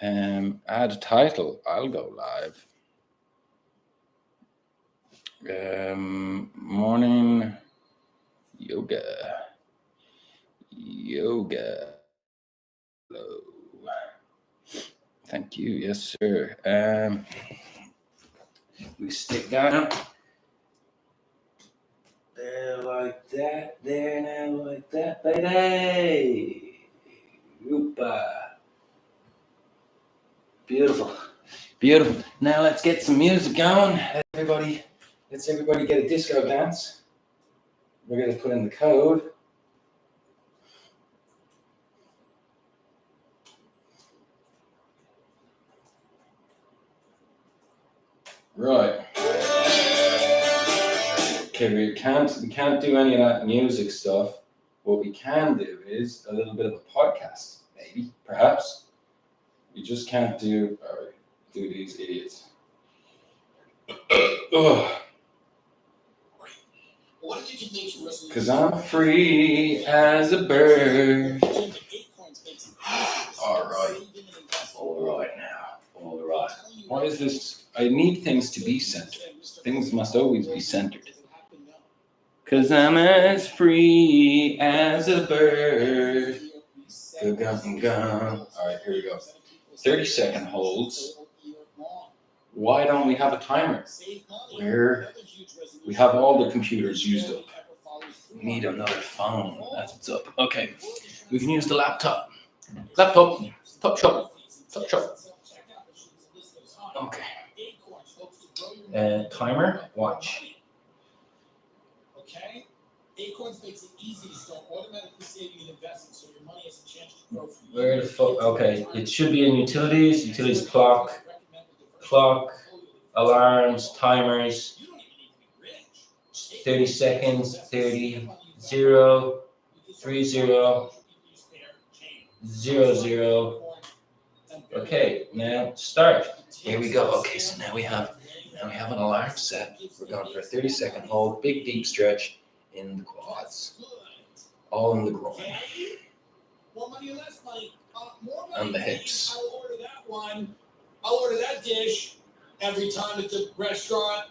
Add title. I'll go live. Morning yoga. Hello. Thank you. Yes, sir. We stick down. There like that. There now like that. Baby. Oopa. Beautiful. Beautiful. Now let's get some music going. Let's everybody get a disco dance. We're going to put in the code. Right. Okay, we can't do any of that music stuff. What we can do is a little bit of a podcast, maybe, perhaps. We just can't do these idiots. Because I'm free as a bird. All right now. All right. What is this? I need things to be centered. Things must always be centered. Because I'm as free as a bird. Go. All right, here we go. 30-second holds. Why don't we have a timer? Where we have all the computers used up. We need another phone. That's what's up. Okay, we can use the laptop. Top shop. Okay. Timer. Watch. Okay. Acorns makes it easy to start automatically saving and investing, so your money has a chance to grow for you. Where the fuck? Okay, it should be in utilities. Utilities clock, alarms, timers. 30 seconds. 30, 0, 30, 00. Okay, now start. Here we go. Okay, so now we have an alarm set. We're going for a 30-second hold, big deep stretch in the quads, all in the groin, and the hips. I'll order that dish every time at the restaurant.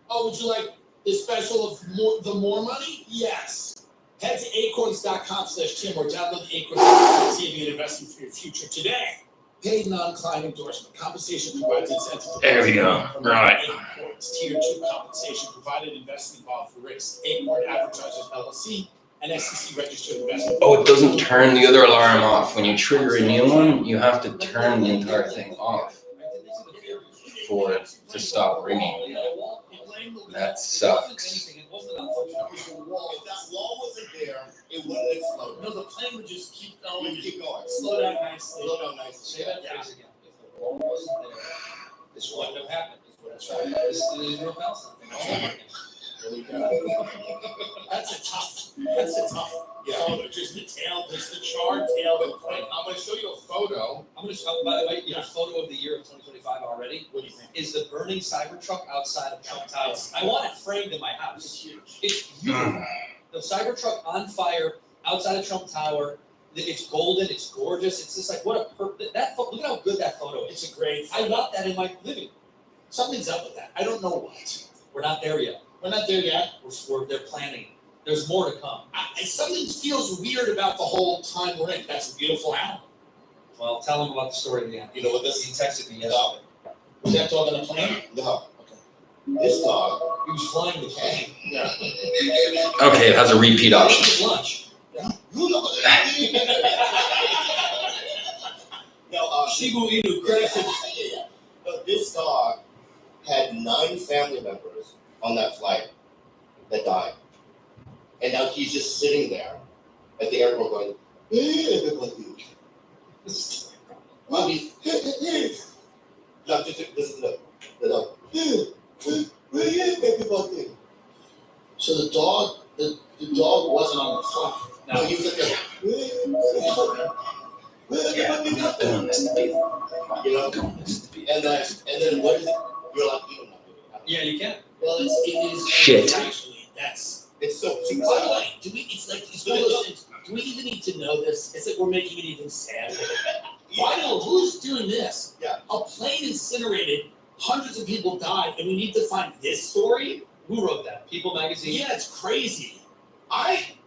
Oh, would you like the special of the more money? Yes. Head to acorns.com/Tim or download the Acorns app to saving and investing for your future today. Paid non-client endorsement. Compensation provided incentive. There we go. Right. Acorns. Tier 2 compensation provided investment involved for risk. Acorn Advertisers LLC, an SEC registered investment. Oh, it doesn't turn the other alarm off. When you trigger a new one, you have to turn the entire thing off for it to stop ringing. That sucks. If that wall wasn't there, it wouldn't explode. No, the plane would just keep going. Slow down nicely. Say that phrase again. If the wall wasn't there, this wouldn't have happened. That's right. This is real Palestine thing. There we go. That's a tough photo. Just the tail, just the charred tail. I'm going to show you a photo. By the way, you have a photo of the year of 2025 already. What do you think? Is the burning Cybertruck outside of Trump Tower. I want it framed in my house. It's huge. It's beautiful. The Cybertruck on fire outside of Trump Tower. It's golden. It's gorgeous. It's just like, what a look at how good that photo is. It's a great photo. I want that in my living room. Something's up with that. I don't know what. We're not there yet. They're planning. There's more to come. Something feels weird about the whole time we're in. That's a beautiful animal. Well, tell him about the story at the end. You know what this? He texted me yesterday. Was that dog on the plane? No. Okay. This dog, he was flying the plane. Yeah. Okay, it has a repeat option. Lunch. Yeah. No, Shibu Inu crashes. This dog had 9 family members on that flight that died. And now he's just sitting there at the airport going, everybody. Mommy, no, this is the dog. Where is everybody? So the dog wasn't on the flight. No, he was at the. Yeah, I'm not doing this to people. You're not doing this to people. And then what is it? You're like, you don't know. Yeah, you can. Well, it is. Shit. Actually, it's so. By the way, it's one of those things. Do we even need to know this? It's like we're making it even sadder. Why do who's doing this? Yeah. A plane incinerated, hundreds of people died, and we need to find this story? Who wrote that? People magazine? Yeah, it's crazy.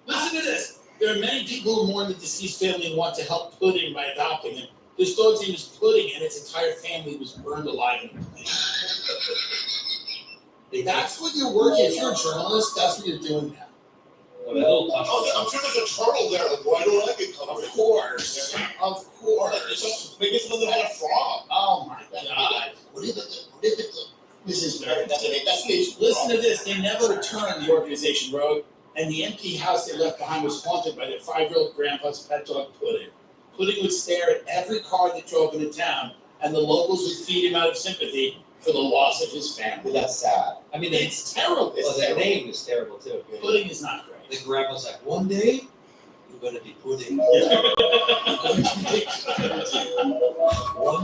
Listen to this. There are many people who mourn the deceased family and want to help Pudding by adopting him. This dog's name is Pudding, and its entire family was burned alive in a plane. That's what you're working. If you're a journalist, that's what you're doing now. I'm sure there's a turtle there. Like, why don't I get covered? Of course. Of course. Maybe it's a little bit of a frog. Oh my God. This is very. Listen to this. They never returned, the organization wrote, and the empty house they left behind was haunted by their 5-year-old grandpa's pet dog, Pudding. Pudding would stare at every car that drove into town, and the locals would feed him out of sympathy for the loss of his family. That's sad. I mean, It's terrible. their name is terrible too. Pudding is not great. The grandpa's like, one day you're gonna be Pudding. One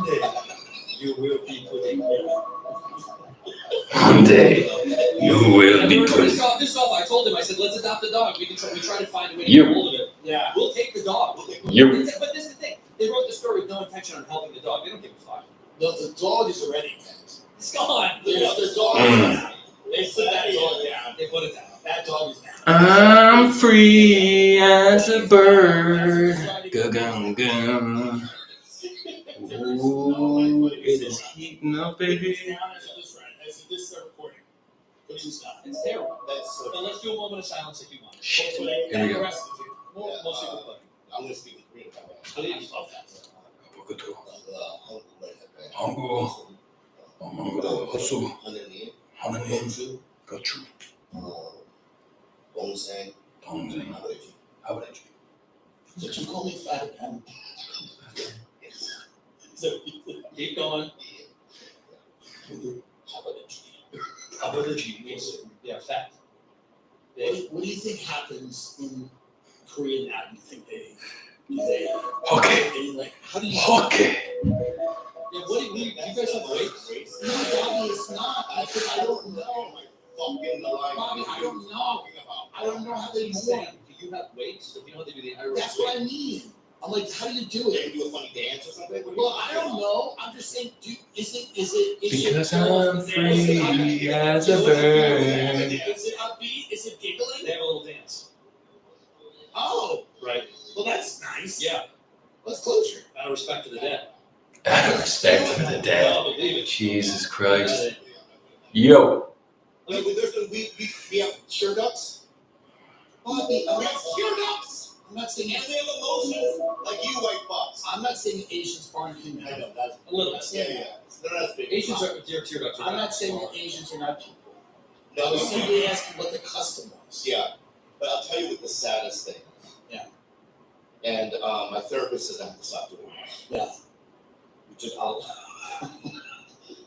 day you will be Pudding. One day you will be This Pudding. off. I told him. I said, let's adopt a dog. We try to find a way to You. get hold of it. Yeah. We'll take the dog. You. But this is the thing. They wrote the story with no intention on helping the dog. They don't give a fuck. The dog is already dead. It's gone. There's the dog. Mm. They put that dog down. They put it down. That dog is down. I'm free as a bird. Ga-gum-gum. Ooh, it is heating up, baby. It's down as of this recording. Pudding's done. It's terrible. That's so. Now let's do a moment of silence if you want. Shit. Pudding Here we and the go. rest of it. Mostly with Pudding. I'm gonna speak in Korean about that. Please. I love that. 한국, 헛수, 하느님, 하느님, 공주, 가축, 동생, 동생, 아버지. 아버지. Did you call me fat again? Keep going. Abadaji means, yeah, fat. What do you think happens in Korea now? Do you think they Okay. like how do you Okay. Yeah, what do you guys have weights? No, Bobby, it's not. I don't know. Fucking alive. Bobby, I don't know. I don't know how they He's mourn. saying, do you have weights? So do you know how they do the Irish That's what I mean. I'm like, how do you do They it? do a funny dance or something? Well, I don't know. I'm just saying, is it Because I'm free as a bird. Is it upbeat? Is it giggling? They have a little dance. Oh, Right. well, that's nice. Yeah. That's closure. Out of respect for the dead. Out of respect for the dead. I'll believe it. Jesus Christ. Yo. We have cheer ducks. Bobby, We have cheer ducks. I'm not saying And they have emotions like you white fox. I'm not saying Asians aren't human. I know, that's. A little bit. Yeah. They're not as big. Asians are tear ducks. I'm not saying that Asians are not people. I No, was simply asking what the custom was. yeah, but I'll tell you what the saddest thing is. Yeah. And my therapist says I have to stop doing this. Yeah. Which is out.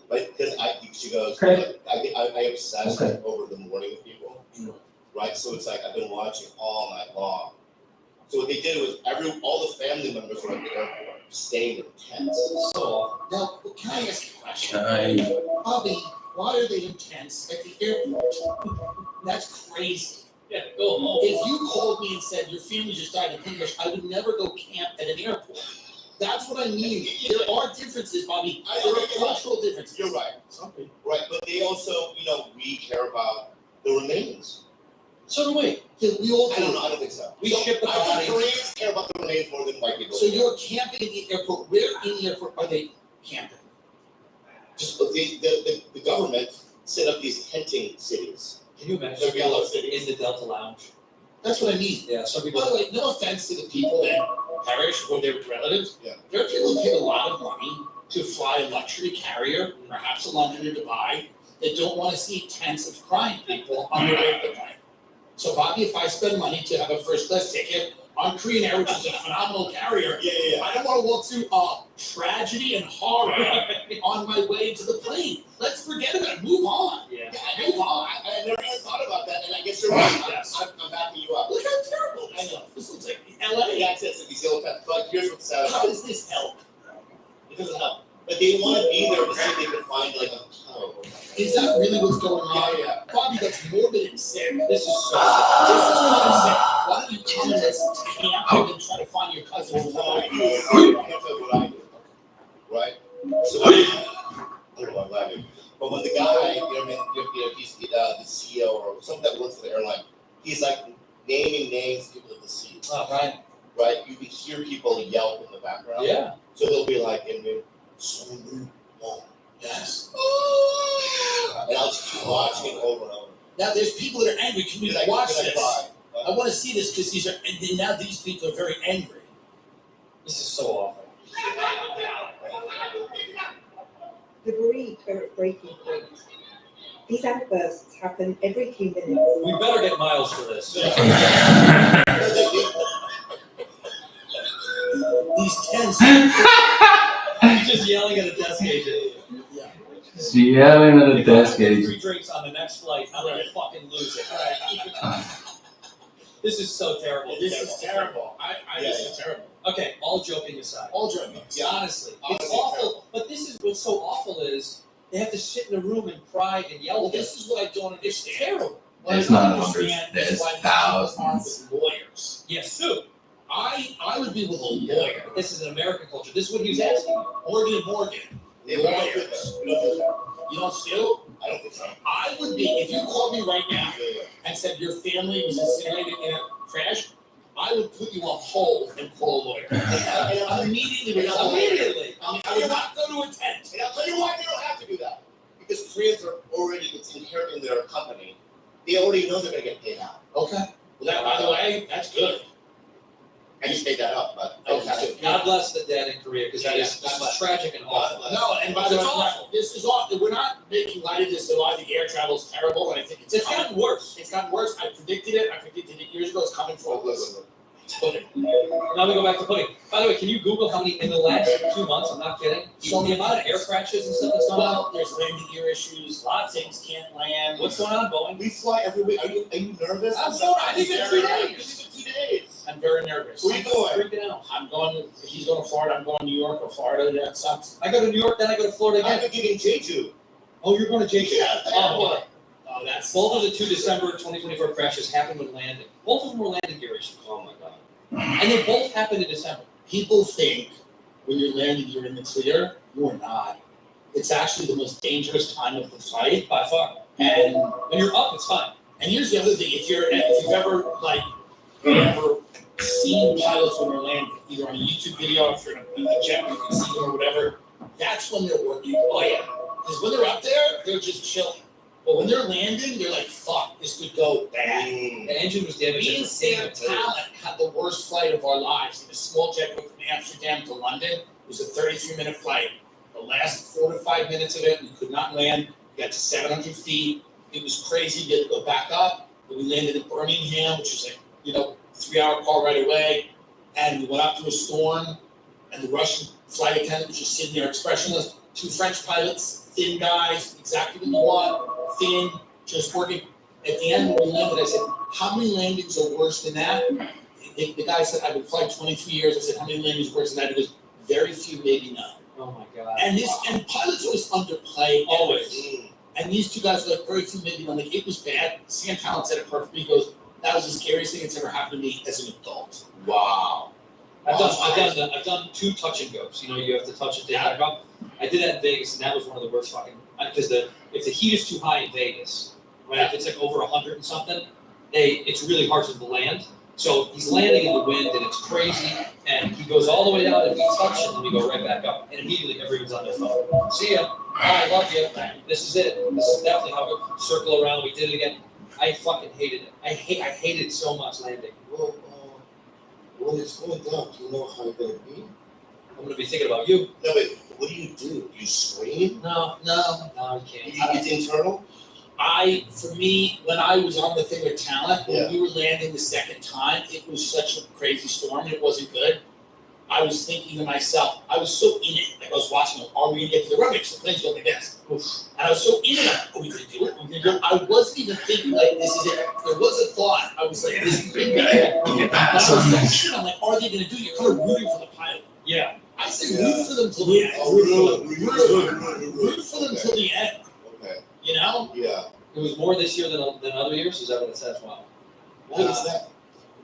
Like, because she goes, Okay. I obsess Okay. over the morning with people. Mm. Right? So it's like I've been watching all night long. So what they did was all the family members were at the airport, staying in tents. So, Now, can I ask you a question? I, Bobby, why are they in tents at the airport? That's crazy. yeah, go home. If you called me and said your family just died in English, I would never go camp at an airport. That's what I mean. There are differences, Bobby. There are cultural differences. You're right. Something. Right, but they also, we care about the remains. So do we. Yeah, we all I don't do. know, I don't think so. We ship the I think bodies. Koreans care about the remains more than white people. So you're camping in the airport. Where in the airport are they camping? Just the government set up these tenting cities. Can you imagine The yellow cities. in the Delta Lounge? That's what I mean. Yeah, some By people. the way, no offense to the people that perish or their relatives. Yeah. There are people who pay a lot of money to fly a luxury carrier, perhaps a London or Dubai, that don't want to see tents of crying people on their way to the plane. So, Bobby, if I spend money to have a first class ticket on Korean Air, which is a phenomenal carrier, Yeah. I don't want to walk through tragedy and horror on my way to the plane. Let's forget about it. Move on. Yeah. Yeah, move on. I never even thought about that, and I guess you're right. Yes. I'm backing you up. Look how terrible this is. This looks like LA. The access of these yellow tents, but here's what's sad. How does this help? It doesn't help. But they want to be there to see if they can find like a tunnel. Is that really what's going on? Yeah. Bobby, that's morbid and sick. This is so. This is what I'm saying. Why don't you come to this camp and try to find your cousin? I'm gonna tell you what I do. right? So I don't know, I'm laughing. But when the guy, you know what I mean, he's the CEO or someone that works for the airline, he's like naming names of people at the seat, Right. right? You can hear people yelp in the background. Yeah. So they'll be like, Yes. and I'll just keep watching it over and over. Now there's people that are angry. Can we Did I- watch did I this? cry? I want to see this because these are, and then now these people are very angry. This is so awful. The breaking point. These outbursts happen every few minutes. We better get Miles for this. These tense. He's just yelling at a desk agent. Yeah. She yelling at a If I desk don't get agent. 3 drinks on the next flight, I'm gonna Right. fucking lose it. This is so terrible. This is terrible. This is terrible. Okay, all joking aside. All joking. Yeah. Honestly, it's Honestly, awful. terrible. But this is what's so awful is they have to sit in a room and cry and yell. Well, at us. this is what I don't It's understand. terrible. What I There's don't not understand hundreds, is there's why these people aren't thousands. with lawyers. Yes, sue. I would be with a lawyer. This is an American culture. This is what he was asking you. Morgan and Morgan. Yeah, we don't do that. We don't do that. You don't sue? I don't think so. I would be, if you called me right now Yeah. and said your family was incinerated in a crash, I would put you on hold and call a lawyer. Immediately without a lawyer. Immediately. I would not go to a tent. And I'll tell you why they don't have to do that. Because Koreans are already, it's inherent in their company. They already know they're gonna get paid out. Okay. Well, that, by the way, that's good. I just made that up, but. Okay. God bless the dad in Korea because that is Yeah, this God is tragic and awful. No, and by the way, It's awful. this is all, we're not making light of this at all. I think air travel is terrible, and I think it's It's coming. gotten worse. It's gotten worse. I predicted it. I predicted it years ago. It's coming for us. But Now we go back to pudding. By the way, can you Google how many in the last 2 months? I'm not kidding. So the amount of air crashes and stuff that's going on. well, there's landing gear issues. A lot of things can't land. What's going on, Boeing? We fly every week. Are you nervous? I'm so- I think it's 3 days. It's 2 days. I'm very nervous. Where you going? Freaking out. I'm going. He's going to Florida. I'm going to New York or Florida. That sucks. I go to New York, then I go to Florida I'm again. getting Jeju. Oh, you're going to JJ? Yeah, Oh, boy. Oh, that's Both of the 2 December 2024 crashes happened when landing. Both of them were landing gear issues. Oh my god. And they both happened in December. People think when you're landing, you're in the clear. You are not. It's actually the most dangerous time of the flight. By far. And When you're up, it's fine. here's the other thing: if you've ever seen pilots when they're landing, either on a YouTube video, or if you're in a jet, you can see them or whatever. That's when they're working. Oh yeah, because when they're up there, they're just chilling. But when they're landing, they're like, "Fuck, this could go bad." The engine was damaged. Me and Sam Talent had the worst flight of our lives in a small jet going from Amsterdam to London. It was a 33-minute flight. The last 4 to 5 minutes of it, we could not land. We got to 700 feet. It was crazy. We had to go back up. But we landed in Birmingham, which was like, 3-hour call right away. And we went out to a storm. And the Russian flight attendant was just sitting there expressionless. 2 French pilots, thin guys, exactly what you want. Thin, just working. At the end, when we landed, I said, how many landings are worse than that? The guy said, I've been flying 23 years. I said, how many landings are worse than that? He goes, very few, maybe none. Oh my god. And pilots always underplay. Always. And these 2 guys were like, very few, maybe none. Like, it was bad. Sam Talent said it perfectly. He goes, that was the scariest thing that's ever happened to me as an adult. Wow. I've done 2 touch and goes. You have to touch and take back up. I did that in Vegas, and that was one of the worst fucking. Because if the heat is too high in Vegas, right? If it's like over 100 and something, it's really hard for them to land. So he's landing in the wind, and it's crazy. And he goes all the way down, and we touch, and then we go right back up. And immediately everyone's on their phone. See ya. Bye, love you. This is it. This is definitely how we circle around. We did it again. I fucking hated it. I hated so much landing. Well, when it's going down, do you know how you're gonna be? I'm gonna be thinking about you. No, wait, what do? You scream? No, you can't. It's internal? For me, when I was on the thing with Talent, when Yeah. we were landing the second time, it was such a crazy storm. It wasn't good. I was thinking to myself, I was so in it. Like I was watching, are we gonna get to the runway? So the plane's going like this. And I was so in it. Are we gonna do it? Are we gonna do it? I wasn't even thinking like this is it. There was a thought. I was like, this is big guy. We'll get And I back was on like, this. shit, I'm like, are they gonna do it? You're kind of rooting for the pilot. Yeah. I said root for them till the end. Root for them till the end. Okay, You know? yeah. It was more this year than other years. Is that what it says? Wow. What is that?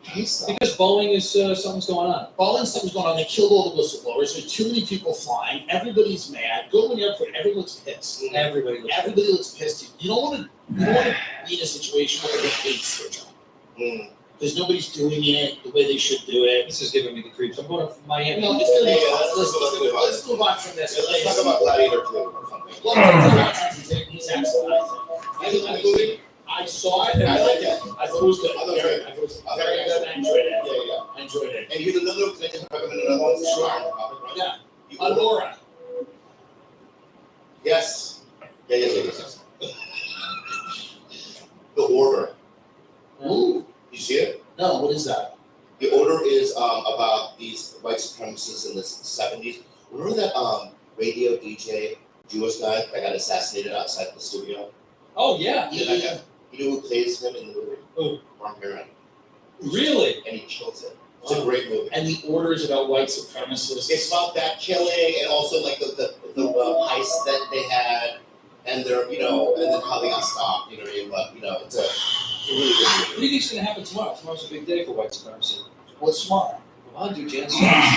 Because Boeing is, something's going on. Boeing, something's going on. They killed all the whistleblowers. There's too many people flying. Everybody's mad. Go to an airport. Everyone looks pissed. Everybody looks. Everybody looks pissed. You don't want to be in a situation where they hate their job. Because nobody's doing it the way they should do it. This is giving me the creeps. I'm going to Miami. No, it's gonna be Yeah, fun. Let's move on from this. Let's talk about Gladiator 2 or something. Well, he's excellent, I think. I saw it and I liked it. I thought it was good. I thought it was Very, I thought it was very good. I enjoyed it. Yeah. I enjoyed it. And here's another, can I recommend another one? Sure. Yeah. You- Honora. Yes. Yes. The Order. Ooh. You see it? No, what is that? The Order is about these white supremacists in the 70s. Remember that radio DJ Jewish guy that got assassinated outside the studio? Oh, yeah. Yeah. You know who plays him in the movie? Who? Mark Maron. Really? And he kills it. It's a great movie. And the order is about white supremacists. It's about that killing and also like the heist that they had and their and then how they got stopped. But it's a really good What movie. do you think's going to happen tomorrow? Tomorrow's a big day for white supremacy. What's tomorrow? Come on, dude, Jan.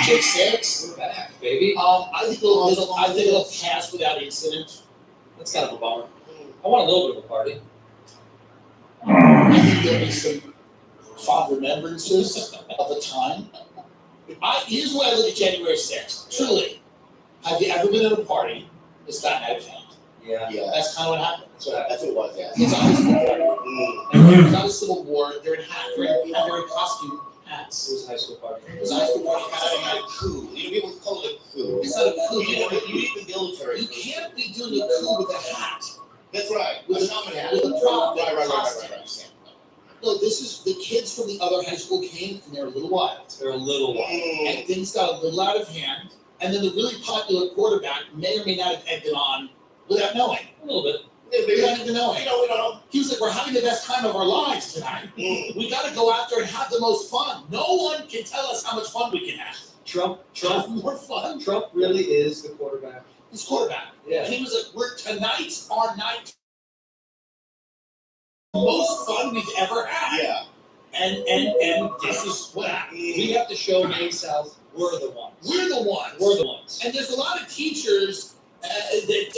Jake 6? We're back, baby. I think it'll pass without incident. That's kind of a bummer. I want a little bit of a party. I think there'll be some fond remembrances of a time. Here's why I look at January 6th. Truly, have you ever been at a party that's gotten out of hand? Yeah. Yeah, That's kind of what happened. That's what happened. that's what it was. Yeah. It's a high school party. Mm. It's not a civil war. They're in hats. They're in costume It hats. was a high school party. It's a high school party. It's not a coup. People call it a coup. It's not a coup. You need the military. You can't be doing a coup with a hat. That's right. With a a- shaman hat. with a prop. Right. No, this is the kids from the other high school came and they're a little wild. They're a little wild. And things got a little out of hand. And then the really popular quarterback may or may not have egged it on without knowing. A little bit. Without even knowing. We don't know. He was like, we're having the best time of our lives tonight. We got to go out there and have the most fun. No one can tell us how much fun we can have. Trump Have more fun. really is the quarterback. He's quarterback. Yeah. And he was like, tonight's our night. Most fun we've ever had. Yeah. And this is what happened. We have to show Maine South we're the ones. We're the ones. We're the ones. And there's a lot of teachers they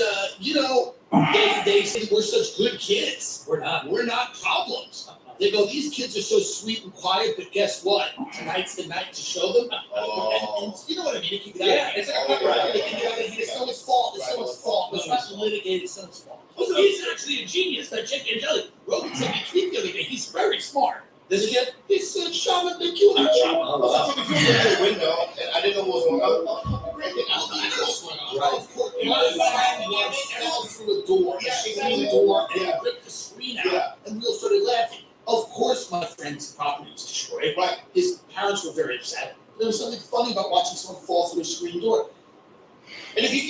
say we're such good kids. We're not. We're not problems. They go, these kids are so sweet and quiet, but guess what? Tonight's the night to show them. And you know what I mean? It can get out of Yeah, hand. it's like a Right. It can get out of hand. It's no one's fault. It's no one's fault. It's not litigated. It's no one's fault. He's actually a genius, that Jake Angeli. Rogan said he tweeted the other day. He's very smart. This kid? This Shaman McHugh, not Shaman. I took a picture of the window and I didn't know what was going on. I don't know what's going on. Right. Of course, my friend once fell through a door. Yeah, She through the door and ripped the screen out. Yeah. And we all started laughing. Of course, my friend's property was destroyed. Right. His parents were very upset. There was something funny about watching someone fall through a screen door. And if you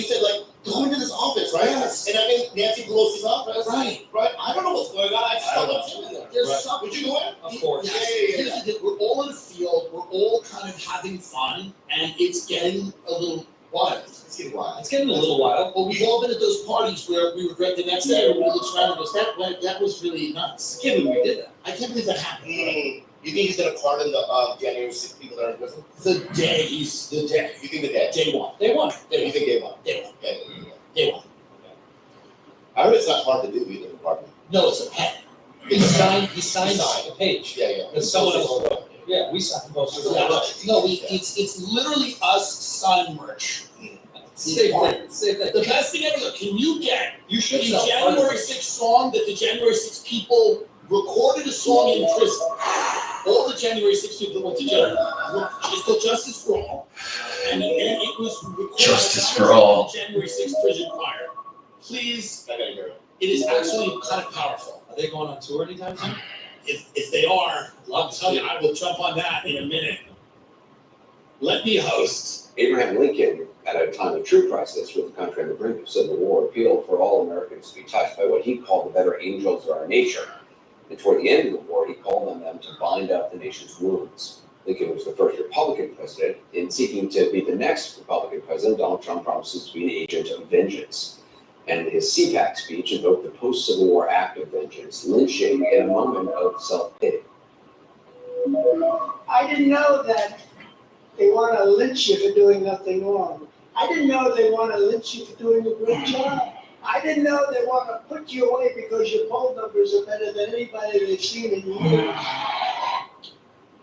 said like go into this office, right? Yes. And I'm in Nancy Pelosi's office. Right. Right. I don't know what's going on. I just don't know what's in there. There's Right. something. Would you go in? Of course. Yes. Yeah. Here's the thing. We're all in a field. We're all kind of having fun, and it's getting a little wild. It's getting wild. It's getting a little wild. Well, we've all been at those parties where we regret the next day. Everybody looks around and goes, "That was really nuts." I can't believe we did that. I can't believe that happened. You think he's gonna pardon the January 6th people that are in prison? The day. You You think the day? day one. They won. You think they won? Day one. Okay. Day one. I heard it's not hard to do either. Pardon. No, it's a pen. He signed signed. the page. Yeah. Because someone else. Yeah, we signed most of it. No, it's literally us sign merch. Same thing. Same The thing. best thing ever. Can you get You should the sell January 6th song that the January 6th people recorded a song in prison? All the January 6th people that went to jail. It's called Justice for All. And it was recorded Justice by for All. the January 6th prison choir. Please, I gotta hear it. it is actually kind of powerful. Are they going on tour anytime soon? If they are, I'll Love to tell see you, it. I will jump on that in a minute. Let me host. Abraham Lincoln, at a time of true crisis with the country on the brink of civil war, appealed for all Americans to be touched by what he called the better angels of our nature. And toward the end of the war, he called on them to bind up the nation's wounds. Lincoln was the first Republican president. In seeking to be the next Republican president, Donald Trump promises to be an agent of vengeance. And his CPAC speech invoked the post-Civil War act of vengeance, lynching in a moment of self-pity. I didn't know that they want to lynch you for doing nothing wrong. I didn't know they want to lynch you for doing a great job. I didn't know they want to put you away because your poll numbers are better than anybody they've seen in years.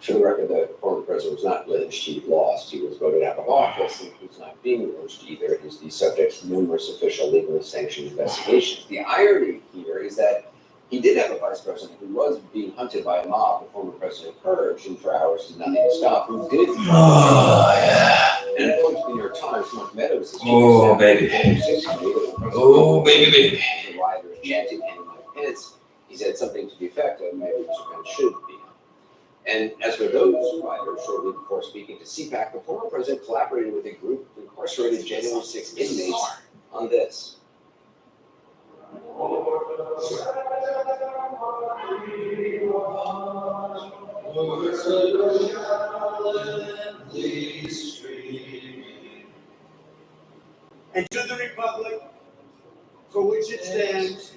For the record, the former president was not lynched, he lost, he was voted out of office, and he's not being lynched either. He's the subject of numerous official legally sanctioned investigations. The irony here is that he did have a vice president who was being hunted by a mob, the former president purged, and for hours did nothing to stop, who did. Oh, yeah. And according to the New York Times, Mark Meadows is Oh, baby. Oh, baby, baby. The rioters chanting hanging like Pence. He said something to the effect of maybe Japan should be. And as for those rioters, shortly before speaking to CPAC, the former president collaborated with a group of incarcerated January 6 inmates on this. And to the republic for which it stands,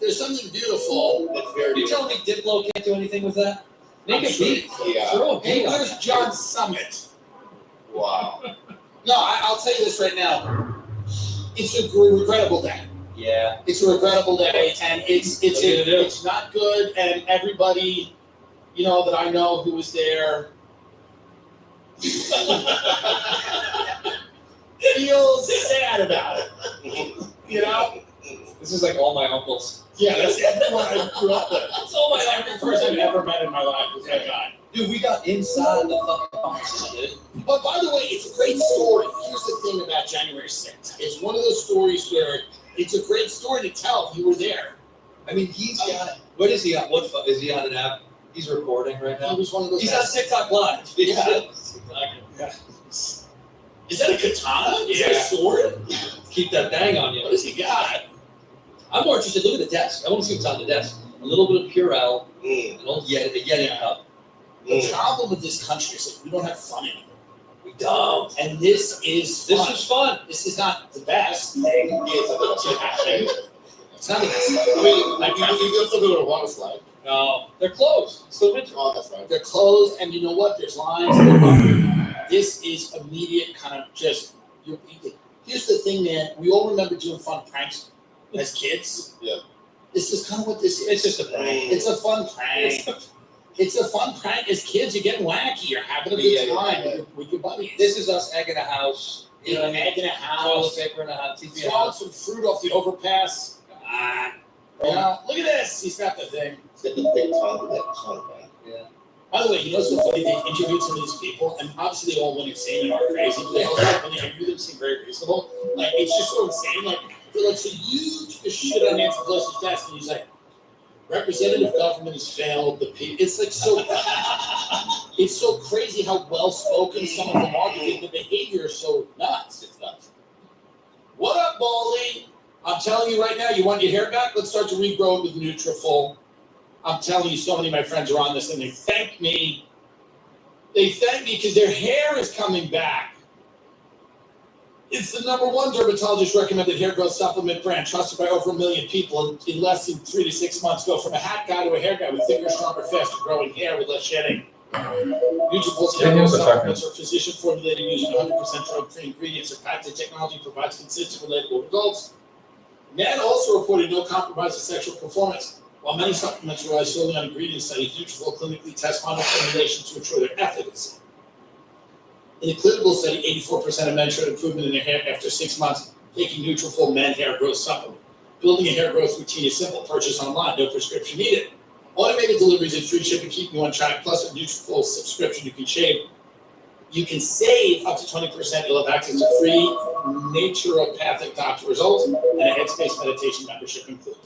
There's something beautiful. It's very You beautiful. telling me Diplo can't do anything with that? Make I'm a sure beat. Yeah. Throw a Hey, beat on where's it. John Summit? Wow. No, I'll tell you this right now. It's a regrettable day. Yeah. It's a regrettable day, and it's What are you gonna do? it's not good. And everybody, that I know who was there, feels sad about it. This is like all my uncles. Yeah, that's everyone I grew up with. That's all my Every person I've ever met in my life was that guy. Dude, we got inside the fucking office, dude. But by the way, it's a great story. Here's the thing about January 6th. It's one of those stories where it's a great story to tell. You were there. I mean, he's got. What is he on? Is he on an app? He's recording right He now. was one of those He's on guys. TikTok Live. Yeah. Yeah. Is that a katana? Is that a sword? Keep that bang on you. What does he got? I'm more interested. Look at the desk. I want to see what's on the desk. A little bit of Purell, Mm. an old Yeti cup. The problem with this country is that we don't have fun anymore. We don't. And this is This fun. is fun. This is not the best thing Yeah, it's a little to happen. It's not the best I thing. mean, like, you can still go to a water slide. No, they're closed. It's still winter. Oh, that's right. They're closed, and you know what? There's lines. This is immediate kind of just. Here's the thing, man. We all remember doing fun pranks as kids. Yeah. This is kind of what this is. It's just a prank. It's a fun prank. It's a fun prank as kids. You're getting wacky. You're having a good Yeah, time yeah. with your buddies. This is us egging a house. You know what I mean? Egg in a Toilet house. paper in a house. TV in a Throwing house. some fruit off the overpass. Look at this. He's got the thing. It's got the big tongue with that tongue, man. By the way, you know what's so funny? They interviewed some of these people, and obviously they all went insane and are crazy. But they also, when they interviewed them, seem very reasonable. Like, it's just so insane. Like, they're like, so you took a shit on Nancy Pelosi's desk, and he's like, representative government has failed the people. It's like so. It's so crazy how well spoken some of them are because the behavior is so nuts. It's nuts. What up, Baldy? I'm telling you right now, you want your hair back? Let's start to regrow it with Nutrafol. I'm telling you, so many of my friends are on this, and they thank me. They thank me because their hair is coming back. It's the #1 dermatologist recommended hair growth supplement brand, trusted by over 1 million people. In less than 3 to 6 months, go from a hat guy to a hair guy with thicker, stronger, faster growing hair with less shedding. Nutrafol's hair growth supplements are physician formulated using 100% drug-free ingredients. Their patented technology provides consistent, relatable results. Men also reported no compromise in sexual performance. While many supplements rely solely on ingredient studies, Nutrafol clinically tests final formulation to ensure their efficacy. In a clinical study, 84% of men showed improvement in their hair after 6 months taking Nutrafol Men Hair Growth Supplement. Building a hair growth routine is simple. Purchase online, no prescription needed. Automated deliveries and free shipping keep you on track. Plus, with Nutrafol subscription, you can save up to 20%. You'll have access to free naturopathic doctor results and a Headspace meditation membership included.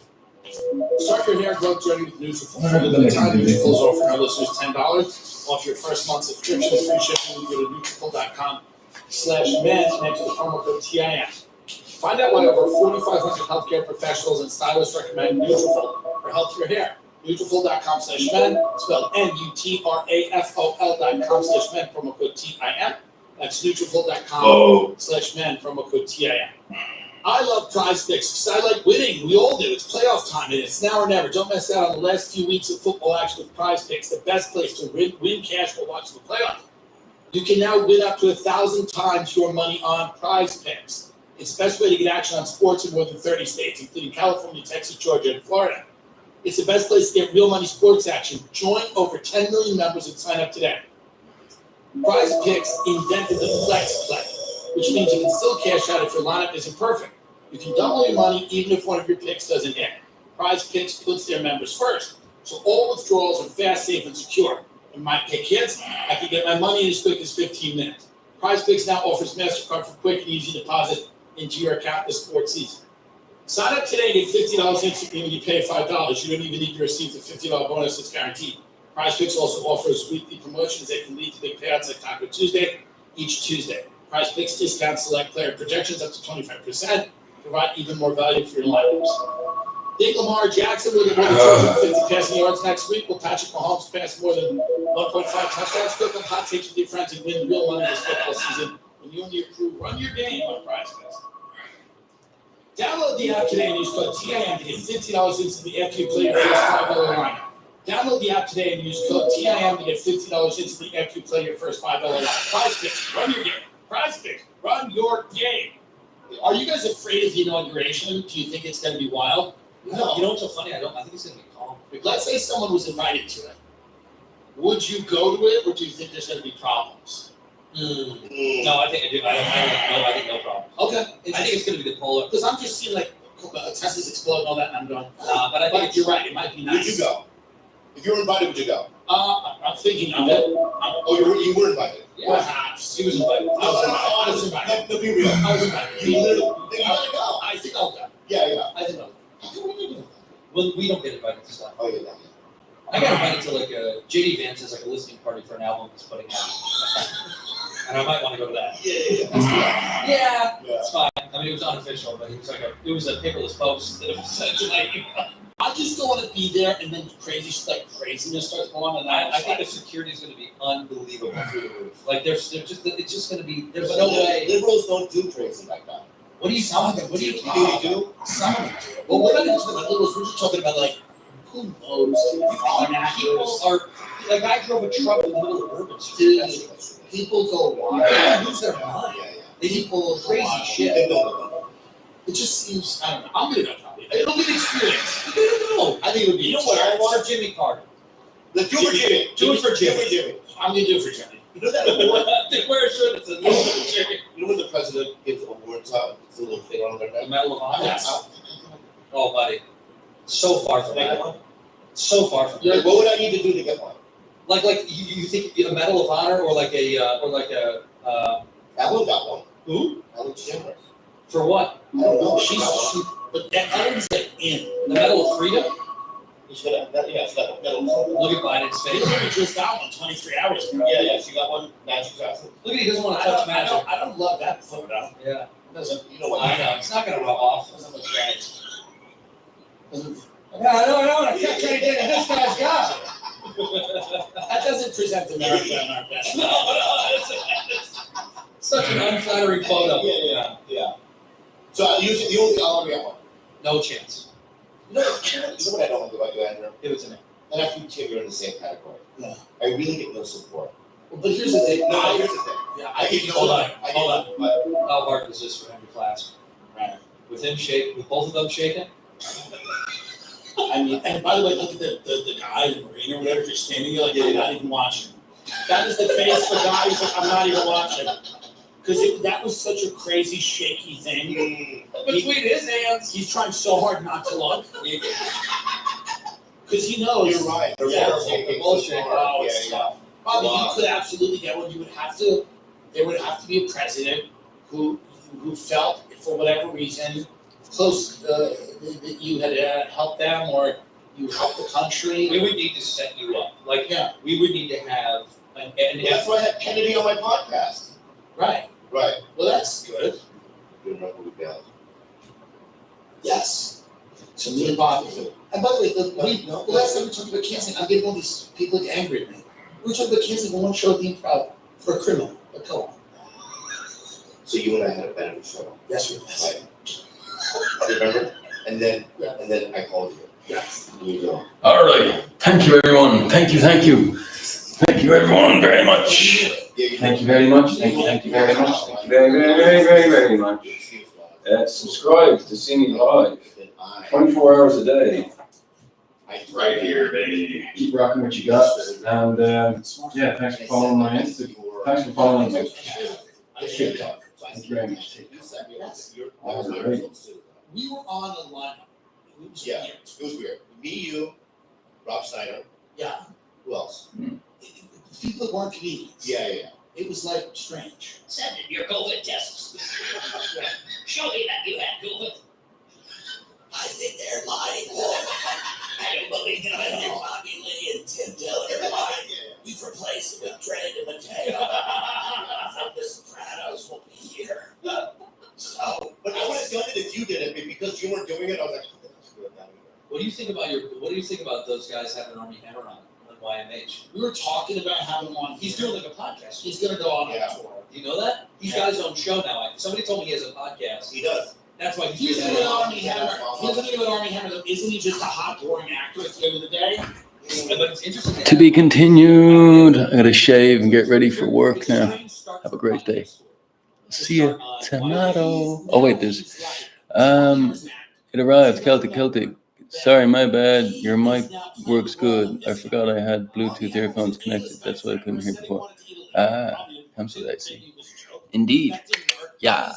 Start your hair growth journey with Nutrafol. For a limited time, Nutrafol is offering our listeners $10 off your first month subscription. Free shipping. You go to Nutrafol.com/men and enter the promo code TIM. Find out why over 4,500 healthcare professionals and stylists recommend Nutrafol for healthier hair. Nutrafol.com/men, spelled NUTRAFOL.com/men, promo code TIM. That's Nutrafol.com. Oh, /men, promo code TIM. I love Prize Picks because I like winning. We all do. It's playoff time and it's now or never. Don't miss out on the last few weeks of football action with Prize Picks, the best place to win cash while watching the playoffs. You can now win up to 1,000 times your money on Prize Picks. It's the best way to get action on sports in more than 30 states, including California, Texas, Georgia, and Florida. It's the best place to get real money sports action. Join over 10 million members and sign up today. Prize Picks invented the flex play, which means you can still cash out if your lineup isn't perfect. You can double your money even if one of your picks doesn't hit. Prize Picks puts their members first, so all withdrawals are fast, safe, and secure. In my pick hits, I can get my money in as quick as 15 minutes. Prize Picks now offers MasterCard for quick and easy deposit into your account this sports season. Sign up today and get $50 instantly when you pay $5. You don't even need to receive the $50 bonus that's guaranteed. Prize Picks also offers weekly promotions that can lead to big payouts like Taco Tuesday each Tuesday. Prize Picks discounts select player projections up to 25%, provide even more value for your lineups. Think Lamar Jackson will get more than 250 passing yards next week? Will Patrick Mahomes pass more than 1.5 touchdowns? Click on hot takes with your friends and win real money this football season when you and your crew run your game on Prize Picks. Download the app today and use code TIM to get $50 instantly after you play your first $5 lineup. Download the app today and use code TIM to get $50 instantly after you play your first $5 lineup. Prize Picks, run your game. Prize Picks, run your game. Are you guys afraid of the inauguration? Do you think it's going to be wild? No. You know what's so funny? I think it's gonna be calm. Let's say someone was invited to it. Would you go to it, or do you think there's going to be problems? No, I think I do. I think no problem. Okay. I think it's gonna be the polar. Because I'm just seeing like Tesla's exploding and all that, and I'm going. But I think You're right. It might be nice. Would you go? If you were invited, would you go? I'm thinking of it. Oh, you were invited. Perhaps. He was invited. I was invited. No, be real. I was invited. You literally, then you gotta go. I think I'll go. Yeah. I think I'll go. Well, we don't get invited to stuff. Oh, yeah. I got invited to like a JD Vance has like a listening party for an album he's putting out, and I might want to go to that. Yeah. Yeah, Yeah. it's fine. I mean, it was unofficial, but it was a paperless post that it was sent tonight. I just don't want to be there, and then craziness starts going on, and I think the security is going to be unbelievable through the roof. Like it's just going to be. There's no way. Liberals don't do crazy like that. What do you talking? What do you You talking? do? Some of them do it. Well, we're not even talking about liberals. We're just talking about like who knows? Foreign People actors. are like I drove a truck in the middle of urban street. Dude, people go wild. They lose their mind. Yeah. They do People crazy wild. shit. They don't. It just seems. I don't know. I'm gonna go probably. It'll be an experience. No, I think it would be. you know an what I experience. want? Jimmy Carter. Let's do it for Jimmy. Do it for Jimmy. Jimmy. I'm gonna do it for Jimmy. You know that award? They wear a shirt that says "Do it for Jimmy." You know when the president gives awards out, it's a little thing on their The neck? Medal of Honor. Yes. Oh, buddy, so far from Make that. one? So far from Like, that. what would I need to do to get one? Like you think a Medal of Honor or like a Ellen got one. who? Ellen DeGeneres. For what? I don't know. But that Ellen's like in. The Medal of Freedom? She's got a medal. Look at Biden's They face. literally just got one 23 hours ago. Yeah, she got one. Magic Johnson. Look at he doesn't want to touch magic. I don't love that photo. Yeah, It doesn't. You know what? I know. It's not gonna rub off. Doesn't look right. Doesn't. Yeah, I don't want to touch anything that this guy's got. That doesn't present America in our best. No, it's such an unflattering photo. Yeah. So you only already got one. No chance. You know what I don't like about you, Andrew? Give it to me. And I think Tim, you're in the same category. Yeah. I really get no support. But here's the thing. No, here's the thing. Yeah, I get no Hold on, I get hold on. no- How hard was this for him to clasp? Right. With both of them shaking? I mean, and by the way, look at the guy, the Marine or whatever, just standing there like, I'm not even watching. That is the face of the guy who's like, I'm not even watching. Because that was such a crazy, shaky thing. Between his hands. He's trying so hard not to look. Because he knows. You're right. They're Yeah, both shaking. bullshit. Oh, Yeah, it's yeah. tough. Bobby, Wow. you could absolutely get one. There would have to be a president who felt, for whatever reason, close, that you had helped them or you helped the country. We would need to set you up. Like, Yeah. we would need to have and That's why I had Kennedy on my podcast. Right. Right. Well, that's good. Good enough with that. Yes. So me and Bobby. And by the way, the last time we talked about canceling, I'm getting all these people get angry at me. We were talking about canceling one show at the Improv for a criminal. But go on. So you and I had a benefit show, Yes, we did. right? Remember? And then I called you. Yes. And you go, All right. Thank you, everyone. Thank you, everyone, very much. yeah, you Thank you very much. Thank you very much. Thank you very much. Subscribe to see me live, 24 hours a day. Right here, baby. Keep rocking what you got. And yeah, thanks for following my Instagram. Thanks for following me. Thank you very much. We were on a lineup. It was Yeah. weird. It was weird. Me, you, Rob Schneider, Yeah. who else? People that weren't comedians. Yeah. It was like strange. Send in your COVID tests. Show me that you had COVID. I think they're lying. I don't believe it. I think Bobby Lee and Tim Dillon are lying. We've replaced it with Dre and Mateo. From The Sopranos will be here. So, But I would have done it if you did it, but because you weren't doing it, I was like, screw it down. What do you think about those guys having Army Hammer on YMH? we were talking about having him on. He's doing like a podcast. He's gonna go on Yeah. a tour. Do you know that? He's got his own show now. Somebody told me he has a podcast. He does. That's why He's doing an it. Army Hammer. He's an Army Hammer. Though. Isn't he just a hot, boring actor at the end of the day? But it's interesting. To be continued. I gotta shave and get ready for work now. Have a great day. See you tomorrow. Oh wait, there's it arrived. Celtic. Sorry, my bad. Your mic works good. I forgot I had Bluetooth earphones connected. That's why I couldn't hear before. I'm so dicey. Indeed. Yeah.